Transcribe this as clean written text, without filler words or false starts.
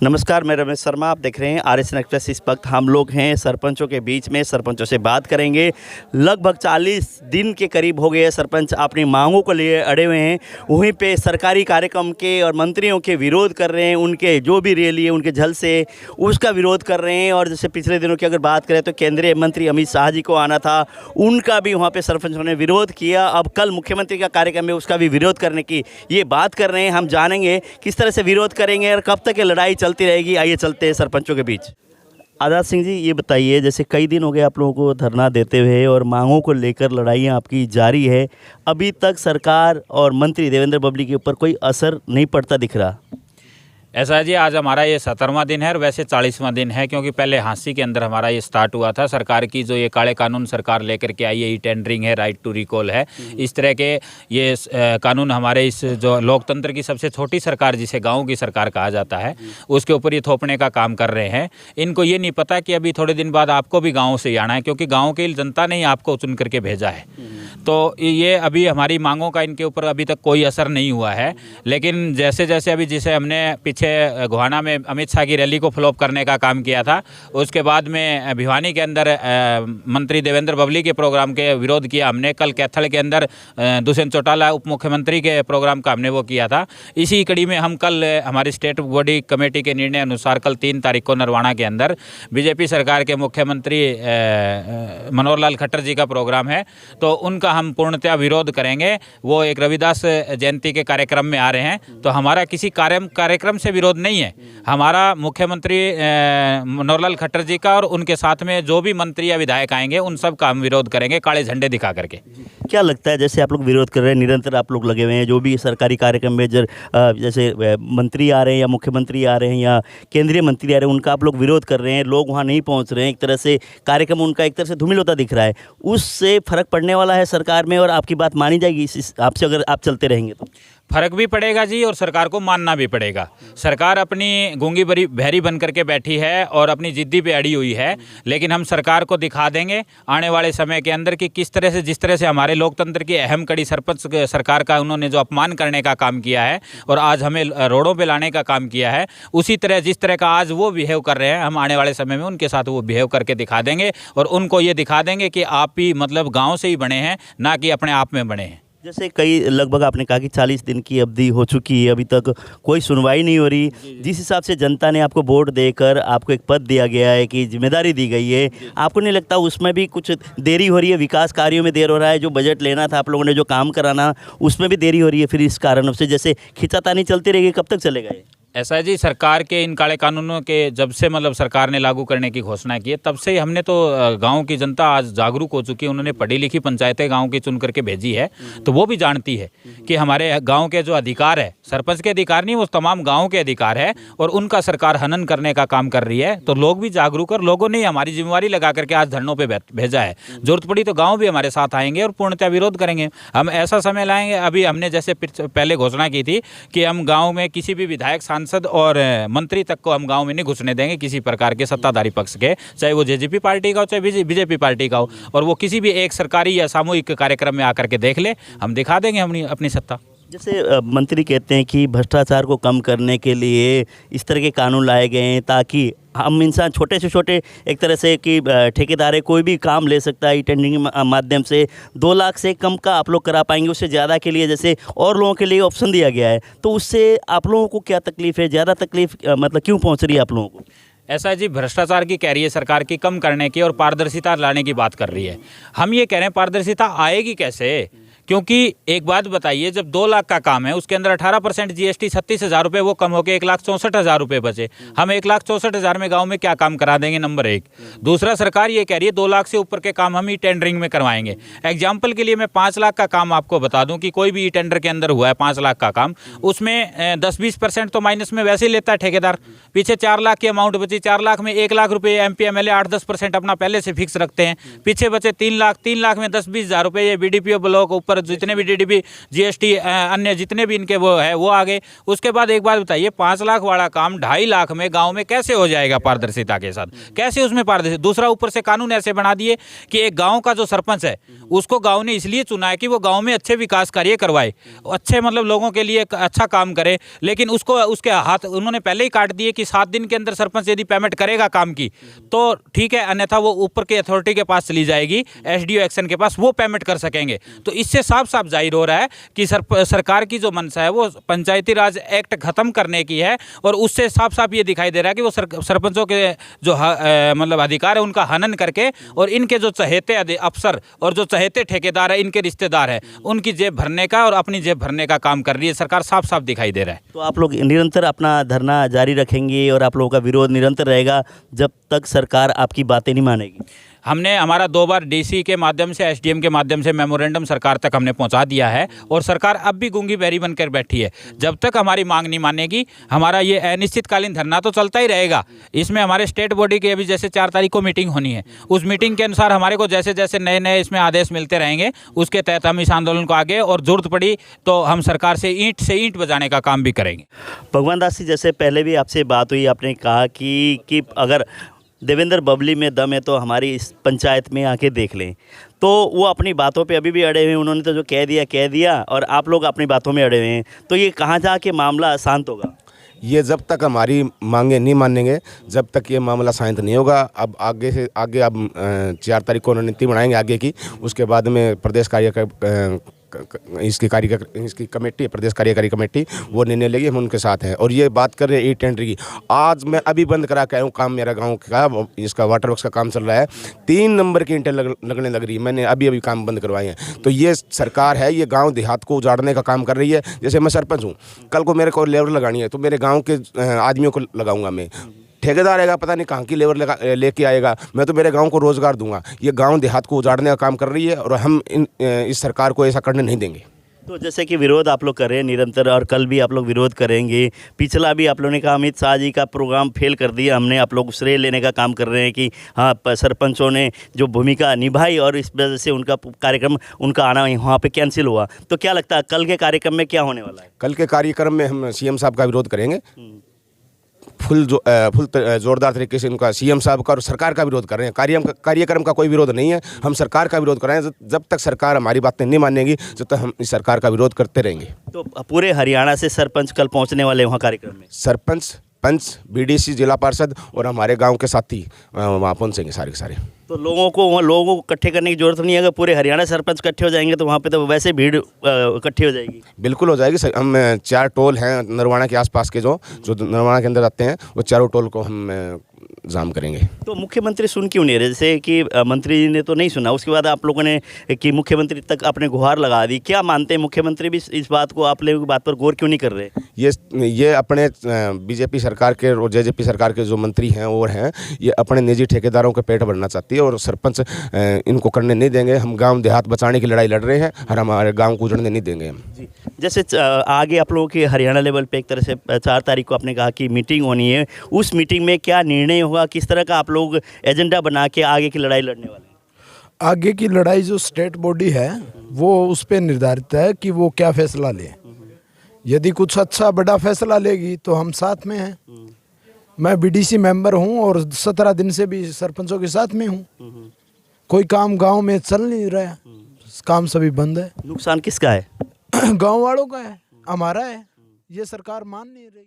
नमस्कार, मैं रमेश शर्मा। आप देख रहे हैं आरएसएन एक्सप्रेस। इस वक्त हम लोग हैं सरपंचों के बीच में, सरपंचों से बात करेंगे। लगभग 40 दिन के करीब हो गए हैं सरपंच अपनी मांगों को लिए अड़े हुए हैं। वहीं पे सरकारी कार्यक्रम के और मंत्रियों के विरोध कर रहे हैं। उनके जो भी रैली है उनके जल से उसका विरोध कर रहे हैं। और जैसे पिछले दिनों की अगर बात करें तो केंद्रीय मंत्री अमित शाह जी को आना था, उनका भी वहाँ पर सरपंचों ने विरोध किया। अब कल मुख्यमंत्री का कार्यक्रम है, उसका भी विरोध करने की ये बात कर रहे हैं। हम जानेंगे किस तरह से विरोध करेंगे और कब तक ये लड़ाई चलती रहेगी। आइए चलते हैं सरपंचों के बीच। आज़ाद सिंह जी, ये बताइए, जैसे कई दिन हो गए आप लोगों को धरना देते हुए और मांगों को लेकर लड़ाइयाँ आपकी जारी है, अभी तक सरकार और मंत्री देवेंद्र बबली के ऊपर कोई असर नहीं पड़ता दिख रहा। ऐसा है जी, आज हमारा ये 17वां दिन है और वैसे 40वां दिन है, क्योंकि पहले हाँसी के अंदर हमारा ये स्टार्ट हुआ था। सरकार की जो ये काले कानून सरकार लेकर के आई है, ई टेंडरिंग है, राइट टू रिकॉल है, इस तरह के ये कानून हमारे इस जो लोकतंत्र की सबसे छोटी सरकार जिसे गाँव की सरकार कहा जाता है उसके ऊपर ये थोपने का काम कर रहे हैं। इनको ये नहीं पता कि अभी थोड़े दिन बाद आपको भी गाँव से आना है, क्योंकि गाँव की जनता ने आपको चुन करके भेजा है। तो ये अभी हमारी मांगों का इनके ऊपर अभी तक कोई असर नहीं हुआ है। लेकिन जैसे जैसे अभी जिसे हमने पीछे गोहाना में अमित शाह की रैली को फ्लॉप करने का काम किया था, उसके बाद में भिवानी के अंदर मंत्री देवेंद्र बबली के प्रोग्राम के विरोध किया हमने। कल कैथल के अंदर दुष्यंत चौटाला उप मुख्यमंत्री के प्रोग्राम का हमने वो किया था। इसी कड़ी में हम कल हमारी स्टेट बॉडी कमेटी के निर्णय अनुसार कल 3 तारीख को नरवाना के अंदर बीजेपी सरकार के मुख्यमंत्री मनोहर लाल खट्टर जी का प्रोग्राम है, तो उनका हम पूर्णतः विरोध करेंगे। वो एक रविदास जयंती के कार्यक्रम में आ रहे हैं, तो हमारा किसी कार्यक्रम से विरोध नहीं है। हमारा मुख्यमंत्री मनोहरलाल खट्टर जी का और उनके साथ में जो भी मंत्री या विधायक आएंगे उन सब का हम विरोध करेंगे काले झंडे दिखा करके। क्या लगता है, जैसे आप लोग विरोध कर रहे हैं, निरंतर आप लोग लगे हुए हैं, जो भी सरकारी कार्यक्रम में जैसे मंत्री आ रहे हैं या मुख्यमंत्री आ रहे हैं या केंद्रीय मंत्री आ रहे हैं, उनका आप लोग विरोध कर रहे हैं, लोग वहाँ नहीं पहुँच रहे हैं, एक तरह से कार्यक्रम उनका एक तरह से धूमिल होता दिख रहा है, उससे फर्क पड़ने वाला है सरकार में और आपकी बात मानी जाएगी आपसे अगर आप चलते रहेंगे तो? फर्क भी पड़ेगा जी, और सरकार को मानना भी पड़ेगा। सरकार अपनी गूंगी बहरी बन करके बैठी है और अपनी जिद्दी पे अड़ी हुई है, लेकिन हम सरकार को दिखा देंगे आने वाले समय के अंदर कि किस तरह से, जिस तरह से हमारे लोकतंत्र की अहम कड़ी सरपंच सरकार का उन्होंने जो अपमान करने का काम किया है और आज हमें रोडों पे लाने का काम किया है, उसी तरह जिस तरह का आज वो बिहेव कर रहे हैं, हम आने वाले समय में उनके साथ वो बिहेव करके दिखा देंगे और उनको ये दिखा देंगे कि आप भी मतलब गाँव से ही बने हैं, ना कि अपने आप में बने हैं। जैसे कई लगभग आपने कहा कि 40 दिन की अवधि हो चुकी है, अभी तक कोई सुनवाई नहीं हो रही। जिस हिसाब से जनता ने आपको वोट देकर आपको एक पद दिया गया है कि जिम्मेदारी दी गई है, आपको नहीं लगता उसमें भी कुछ देरी हो रही है? विकास कार्यों में देर हो रहा है, जो बजट लेना था आप लोगों ने, जो काम कराना, उसमें भी देरी हो रही है। फिर इस कारण से जैसे खिंचातानी चलती रहेगी, कब तक चलेगा ये? ऐसा है जी, सरकार के इन काले कानूनों के जब से मतलब सरकार ने लागू करने की घोषणा की है, तब से ही हमने तो गांव की जनता आज जागरूक हो चुकी है। उन्होंने पढ़ी लिखी पंचायतें गांव की चुन करके भेजी है, तो वो भी जानती है कि हमारे गांव के जो अधिकार है, सरपंच के अधिकार नहीं, वो तमाम गांव के अधिकार है और उनका सरकार हनन करने का काम कर रही है। तो लोग भी जागरूक, और लोगों ने हमारी जिम्मेवारी लगा करके आज धरनों पर भेजा है। जरूरत पड़ी तो गाँव भी हमारे साथ आएंगे और पूर्णतः विरोध करेंगे। हम ऐसा समय लाएंगे, अभी हमने जैसे पहले घोषणा की थी कि हम गाँव में किसी भी विधायक, सांसद और मंत्री तक को हम गांव में नहीं घुसने देंगे किसी प्रकार के सत्ताधारी पक्ष के, चाहे वो जेजेपी पार्टी का हो चाहे बीजेपी पार्टी का हो, और वो किसी भी एक सरकारी या सामूहिक कार्यक्रम में आकर के देख ले, हम दिखा देंगे अपनी सत्ता। जैसे मंत्री कहते हैं कि भ्रष्टाचार को कम करने के लिए इस तरह के कानून लाए गए हैं ताकि हम इंसान छोटे से छोटे एक तरह से कि ठेकेदार कोई भी काम ले सकता है, टेंडरिंग के माध्यम से 2 लाख से कम का आप लोग करा पाएंगे, उससे ज़्यादा के लिए जैसे और लोगों के लिए ऑप्शन दिया गया है, तो उससे आप लोगों को क्या तकलीफ़ है? ज़्यादा तकलीफ मतलब क्यों पहुंच रही है आप लोगों को? ऐसा है जी, भ्रष्टाचार की कह रही है सरकार की कम करने की और पारदर्शिता लाने की बात कर रही है। हम ये कह रहे हैं पारदर्शिता आएगी कैसे? क्योंकि एक बात बताइए, जब 2 लाख का काम है उसके अंदर 18% जीएसटी 36,000 रुपये वो कम होकर 1,64,000 रुपये बचे। हम 1,64,000 में गांव में क्या काम करा देंगे? नंबर 1। दूसरा, सरकार ये कह रही है 2 लाख से ऊपर के काम हम ई टेंडरिंग में करवाएंगे। एग्जाम्पल के लिए मैं 5 लाख का काम आपको बता दूं कि कोई भी ई टेंडर के अंदर हुआ है 5 लाख का काम, उसमें 10-20% तो माइनस में वैसे ही लेता है ठेकेदार। पीछे 4 लाख की अमाउंट बची, 4 लाख में 1 लाख रुपये एमपी एमएलए 8-10% अपना पहले से फिक्स रखते हैं। पीछे बचे 3 लाख में 10-20 हज़ार रुपये ये बीडीपीओ ब्लॉक ऊपर ऊपर जितने भी डीडीपी, जीएसटी, अन्य जितने भी इनके वो है वो आ गए। उसके बाद एक बात बताइए, 5 लाख वाला काम 2.5 लाख में गाँव में कैसे हो जाएगा पारदर्शिता के साथ? कैसे उसमें पारदर्शिता? दूसरा, ऊपर से कानून ऐसे बना दिए कि एक गाँव का जो सरपंच है उसको गाँव ने इसलिए चुना है कि वो गाँव में अच्छे विकास कार्य करवाए, अच्छे मतलब लोगों के लिए अच्छा काम करे, लेकिन उसको उसके हाथ उन्होंने पहले ही काट दिए कि 7 दिन के अंदर सरपंच यदि पेमेंट करेगा काम की तो ठीक है, अन्यथा वो ऊपर के अथॉरिटी के पास चली जाएगी, एसडीओ एक्शन के पास, वो पेमेंट कर सकेंगे। तो इससे साफ साफ जाहिर हो रहा है कि सरकार की जो मंशा है वो पंचायती राज एक्ट खत्म करने की है, और उससे साफ साफ ये दिखाई दे रहा है कि वो सरपंचों के जो मतलब अधिकार है उनका हनन करके, और इनके जो चहेते अफसर और जो चहेते ठेकेदार है, इनके रिश्तेदार है, उनकी जेब भरने का और अपनी जेब भरने का काम कर रही है सरकार, साफ साफ दिखाई दे रहा है। तो आप लोग निरंतर अपना धरना जारी रखेंगे और आप लोगों का विरोध निरंतर रहेगा जब तक सरकार आपकी बातें नहीं मानेगी? हमने हमारा 2 बार डीसी के माध्यम से, एसडीएम के माध्यम से मेमोरेंडम सरकार तक हमने पहुंचा दिया है, और सरकार अब भी गूंगी बहरी बनकर बैठी है। जब तक हमारी मांग नहीं मानेगी, हमारा ये अनिश्चितकालीन धरना तो चलता ही रहेगा। इसमें हमारे स्टेट बॉडी की अभी जैसे 4 तारीख को मीटिंग होनी है, उस मीटिंग के अनुसार हमारे को जैसे जैसे नए नए इसमें आदेश मिलते रहेंगे, उसके तहत हम इस आंदोलन को आगे, और जरूरत पड़ी तो हम सरकार से ईंट बजाने का काम भी करेंगे। भगवान दास जी, जैसे पहले भी आपसे बात हुई, आपने कहा कि अगर देवेंद्र बबली में दम है तो हमारी इस पंचायत में आके देख लें, तो वो अपनी बातों पे अभी भी अड़े हुए हैं। उन्होंने तो जो कह दिया और आप लोग अपनी बातों में अड़े हुए हैं, तो ये कहाँ जाके मामला शांत होगा? ये जब तक हमारी मांगे नहीं मानेंगे, जब तक ये मामला शांत नहीं होगा। अब आगे से आगे, अब 4 तारीख को उन्होंने नीति बनाएंगे आगे की, उसके बाद में प्रदेश इसकी कमेटी, प्रदेश कार्यकारी कमेटी, वो निर्णय लेगी, हम उनके साथ हैं। और ये बात कर रहे हैं ई टेंडर की, आज मैं अभी बंद करा के आया हूँ काम, मेरा गांव का इसका वाटर वर्क्स का काम चल रहा है, 3 नंबर की ईंटें लगने लग रही है, मैंने अभी काम बंद करवाए हैं। तो ये सरकार है, ये गाँव देहात को उजाड़ने का काम कर रही है। जैसे मैं सरपंच हूँ, कल को मेरे को लेबर लगानी है तो मेरे गाँव के आदमियों को लगाऊंगा मैं, ठेकेदार आएगा पता नहीं कहाँ की लेबर लेके आएगा, मैं तो मेरे गांव को रोजगार दूंगा। ये गांव देहात को उजाड़ने का काम कर रही है, और हम इस सरकार को ऐसा करने नहीं देंगे। तो जैसे कि विरोध आप लोग कर रहे हैं निरंतर, और कल भी आप लोग विरोध करेंगे, पिछला भी आप लोगों ने कहा अमित शाह जी का प्रोग्राम फेल कर दिया हमने, आप लोग श्रेय लेने का काम कर रहे हैं कि हाँ सरपंचों ने जो भूमिका निभाई और इस वजह से उनका कार्यक्रम, उनका आना वहाँ पे कैंसिल हुआ। तो क्या लगता है कल के कार्यक्रम में क्या होने वाला है? कल के कार्यक्रम में हम सीएम साहब का विरोध करेंगे, फुल जोरदार तरीके से उनका, सीएम साहब का और सरकार का विरोध कर रहे हैं। कार्यक्रम का कोई विरोध नहीं है, हम सरकार का विरोध कर रहे हैं। जब तक सरकार हमारी बातें नहीं मानेगी, जब तक हम इस सरकार का विरोध करते रहेंगे। तो पूरे हरियाणा से सरपंच कल पहुंचने वाले वहाँ कार्यक्रम में? सरपंच, पंच, बीडीसी, जिला पार्षद और हमारे गाँव के साथी वहाँ पहुँचेंगे सारे के सारे। तो लोगों को इकट्ठे करने की जरूरत नहीं है, अगर पूरे हरियाणा सरपंच इकट्ठे हो जाएंगे तो वहाँ पे तो वैसे भीड़ इकट्ठी हो जाएगी। बिल्कुल हो जाएगी। हम 4 टोल हैं नरवाना के आसपास के, जो नरवाना के अंदर आते हैं, वो चारों टोल को हम जाम करेंगे। तो मुख्यमंत्री सुन क्यों नहीं रहे? जैसे कि मंत्री जी ने तो नहीं सुना, उसके बाद आप लोगों ने कि मुख्यमंत्री तक अपने गुहार लगा दी, क्या मानते हैं मुख्यमंत्री भी इस बात को, आप लोगों की बात पर गौर क्यों नहीं कर रहे? ये अपने बीजेपी सरकार के और जेजेपी सरकार के जो मंत्री हैं और हैं, ये अपने निजी ठेकेदारों के पेट भरना चाहती है, और सरपंच इनको करने नहीं देंगे। हम गांव देहात बचाने की लड़ाई लड़ रहे हैं, और हमारे गांव को उजड़ने नहीं देंगे हम। जी, जैसे आगे आप लोगों की हरियाणा लेवल पे एक तरह से 4 तारीख को आपने कहा कि मीटिंग होनी है, उस मीटिंग में क्या निर्णय होगा, किस तरह का आप लोग एजेंडा बना के आगे की लड़ाई लड़ने वाले हैं? आगे की लड़ाई जो स्टेट बॉडी है वो उस पर निर्धारित है कि वो क्या फैसला ले। यदि कुछ अच्छा बड़ा फैसला लेगी तो हम साथ में हैं। मैं बीडीसी मेंबर हूं और 17 दिन से भी सरपंचों के साथ में हूं। कोई काम गांव में चल नहीं रहा, काम सभी बंद है। नुकसान किसका है? गांव वालों का है, हमारा है। ये सरकार मान नहीं रही।